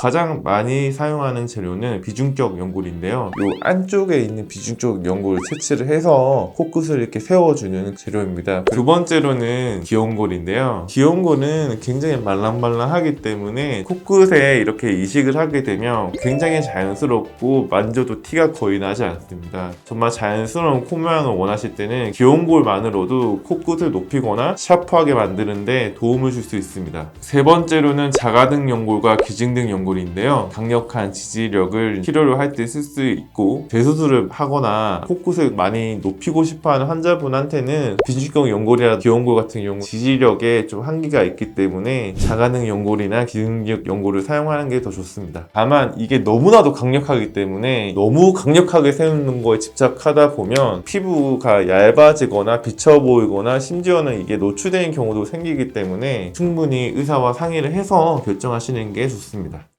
가장 많이 사용하는 재료는 비중격 연골인데요. 이 안쪽에 있는 비중격 연골을 채취를 해서 코끝을 이렇게 세워주는 재료입니다. 두 번째로는 기온골인데요. 기온골은 굉장히 말랑말랑하기 때문에 코끝에 이렇게 이식을 하게 되면 굉장히 자연스럽고 만져도 티가 거의 나지 않습니다. 정말 자연스러운 코 모양을 원하실 때는 기온골만으로도 코끝을 높이거나 샤프하게 만드는데 도움을 줄 수 있습니다. 세 번째로는 자가등 연골과 기증등 연골인데요. 강력한 지지력을 필요로 할 때 쓸 수 있고 재수술을 하거나 코끝을 많이 높이고 싶어하는 환자분한테는 비중격 연골이나 기온골 같은 경우 지지력에 좀 한계가 있기 때문에 자가등 연골이나 기증격 연골을 사용하는 게 더 좋습니다. 다만 이게 너무나도 강력하기 때문에 너무 강력하게 세우는 거에 집착하다 보면 피부가 얇아지거나 비쳐 보이거나 심지어는 이게 노출되는 경우도 생기기 때문에 충분히 의사와 상의를 해서 결정하시는 게 좋습니다.